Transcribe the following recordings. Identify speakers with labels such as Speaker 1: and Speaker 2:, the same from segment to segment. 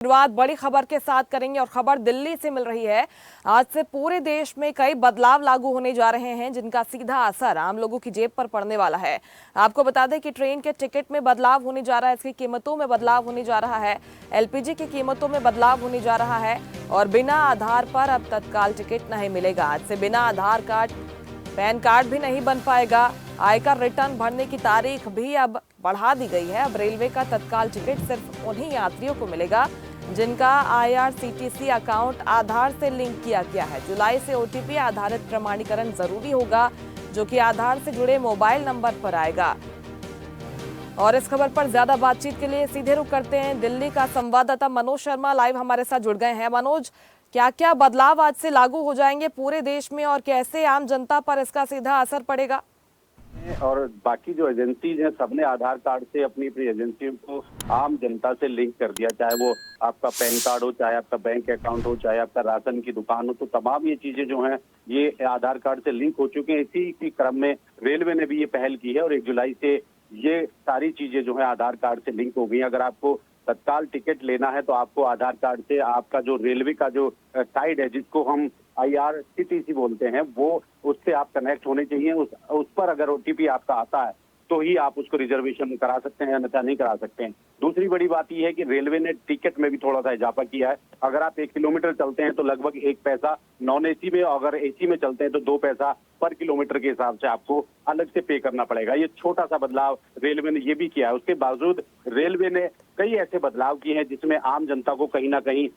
Speaker 1: शुरुआत बड़ी खबर के साथ करेंगे और खबर दिल्ली से मिल रही है। आज से पूरे देश में कई बदलाव लागू होने जा रहे हैं जिनका सीधा असर आम लोगों की जेब पर पड़ने वाला है। आपको बता दें कि ट्रेन के टिकट में बदलाव होने जा रहा है, इसकी कीमतों में बदलाव होने जा रहा है, एलपीजी की कीमतों में बदलाव होने जा रहा है और बिना आधार पर अब तत्काल टिकट नहीं मिलेगा। आज से बिना आधार कार्ड पैन कार्ड भी नहीं बन पाएगा। आयकर रिटर्न भरने की तारीख भी अब बढ़ा दी गई है। अब रेलवे का तत्काल टिकट सिर्फ उन्हीं यात्रियों को मिलेगा जिनका आईआरसीटीसी अकाउंट आधार से लिंक किया गया है। जुलाई से ओटीपी आधारित प्रमाणीकरण जरूरी होगा, जो कि आधार से जुड़े मोबाइल नंबर पर आएगा। और इस खबर पर ज्यादा बातचीत के लिए सीधे रुख करते हैं। दिल्ली का संवाददाता मनोज शर्मा लाइव हमारे साथ जुड़ गए हैं। मनोज, क्या क्या बदलाव आज से लागू हो जाएंगे पूरे देश में और कैसे आम जनता पर इसका सीधा असर पड़ेगा?
Speaker 2: और बाकी जो एजेंसीज हैं सबने आधार कार्ड से अपनी अपनी एजेंसियों को आम जनता से लिंक कर दिया, चाहे वो आपका पैन कार्ड हो, चाहे आपका बैंक अकाउंट हो, चाहे आपका राशन की दुकान हो, तो तमाम ये चीजें जो हैं ये आधार कार्ड से लिंक हो चुके हैं। इसी की क्रम में रेलवे ने भी ये पहल की है और 1 जुलाई से ये सारी चीजें जो है आधार कार्ड से लिंक हो गई। अगर आपको तत्काल टिकट लेना है तो आपको आधार कार्ड से आपका जो रेलवे का जो साइट है जिसको हम आईआरसीटीसी बोलते हैं वो उससे आप कनेक्ट होने चाहिए। उस पर अगर ओटीपी आपका आता है तो ही आप उसको रिजर्वेशन करा सकते हैं, अन्यथा नहीं करा सकते हैं। दूसरी बड़ी बात यह है कि रेलवे ने टिकट में भी थोड़ा सा इजाफा किया है। अगर आप 1 किलोमीटर चलते हैं तो लगभग 1 पैसा, नॉन एसी में अगर एसी में चलते हैं तो 2 पैसा पर किलोमीटर के हिसाब से आपको अलग से पे करना पड़ेगा। ये छोटा सा बदलाव रेलवे ने ये भी किया है। उसके बावजूद रेलवे ने कई ऐसे बदलाव किए हैं जिसमें आम जनता को कहीं ना कहीं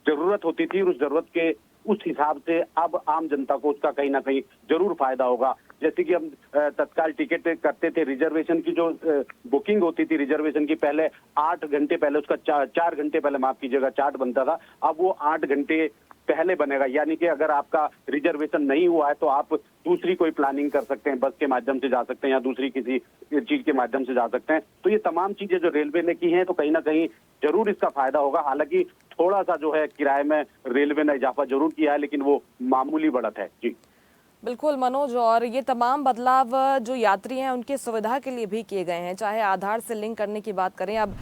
Speaker 2: जरूरत होती थी और उस जरूरत के उस हिसाब से अब आम जनता को उसका कहीं ना कहीं जरूर फायदा होगा। जैसे कि हम तत्काल टिकट करते थे, रिजर्वेशन की जो बुकिंग होती थी रिजर्वेशन की, पहले 8 घंटे पहले उसका 4 घंटे पहले, माफ कीजिएगा, चार्ट बनता था। अब वो 8 घंटे पहले बनेगा, यानी कि अगर आपका रिजर्वेशन नहीं हुआ है तो आप दूसरी कोई प्लानिंग कर सकते हैं, बस के माध्यम से जा सकते हैं या दूसरी किसी चीज के माध्यम से जा सकते हैं। तो ये तमाम चीजें जो रेलवे ने की हैं तो कहीं ना कहीं जरूर इसका फायदा होगा। हालांकि थोड़ा सा जो है किराए में रेलवे ने इजाफा जरूर किया है, लेकिन वो मामूली बढ़त है। जी
Speaker 1: बिल्कुल मनोज, और ये तमाम बदलाव जो यात्री हैं उनकी सुविधा के लिए भी किए गए हैं। चाहे आधार से लिंक करने की बात करें, अब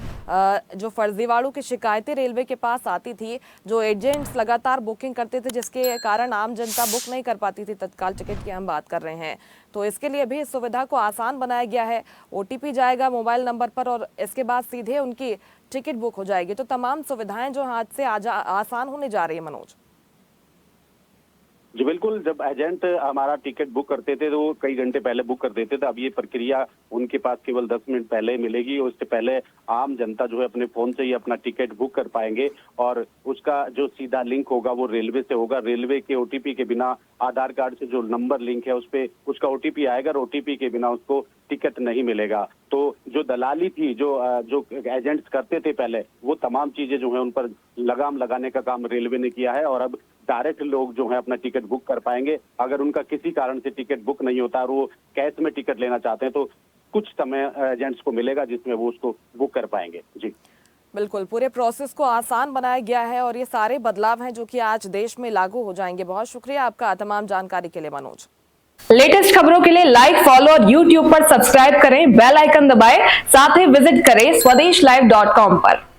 Speaker 1: जो फर्जीवाड़ों की शिकायतें रेलवे के पास आती थी, जो एजेंट्स लगातार बुकिंग करते थे जिसके कारण आम जनता बुक नहीं कर पाती थी तत्काल टिकट की हम बात कर रहे हैं, तो इसके लिए भी इस सुविधा को आसान बनाया गया है। ओटीपी जाएगा मोबाइल नंबर पर और इसके बाद सीधे उनकी टिकट बुक हो जाएगी। तो तमाम सुविधाएं जो हाथ से आसान होने जा रही है। मनोज
Speaker 2: जी बिल्कुल, जब एजेंट हमारा टिकट बुक करते थे तो वो कई घंटे पहले बुक कर देते थे। अब ये प्रक्रिया उनके पास केवल 10 मिनट पहले मिलेगी और उससे पहले आम जनता जो है अपने फोन से ही अपना टिकट बुक कर पाएंगे और उसका जो सीधा लिंक होगा वो रेलवे से होगा। रेलवे के ओटीपी के बिना आधार कार्ड से जो नंबर लिंक है उस पे उसका ओटीपी आएगा और ओटीपी के बिना उसको टिकट नहीं मिलेगा। तो जो दलाली थी, जो एजेंट्स करते थे पहले, वो तमाम चीजें जो है उन पर लगाम लगाने का काम रेलवे ने किया है और अब डायरेक्ट लोग जो है अपना टिकट बुक कर पाएंगे। अगर उनका किसी कारण से टिकट बुक नहीं होता और वो कैश में टिकट लेना चाहते हैं तो कुछ समय एजेंट्स को मिलेगा जिसमें वो उसको बुक कर पाएंगे। जी
Speaker 1: बिल्कुल, पूरे प्रोसेस को आसान बनाया गया है और ये सारे बदलाव हैं जो कि आज देश में लागू हो जाएंगे। बहुत शुक्रिया आपका तमाम जानकारी के लिए मनोज।
Speaker 3: लेटेस्ट खबरों के लिए लाइक, फॉलो और यूट्यूब पर सब्सक्राइब करें, बेल आइकन दबाएं, साथ ही विजिट करें swedishlive.com पर।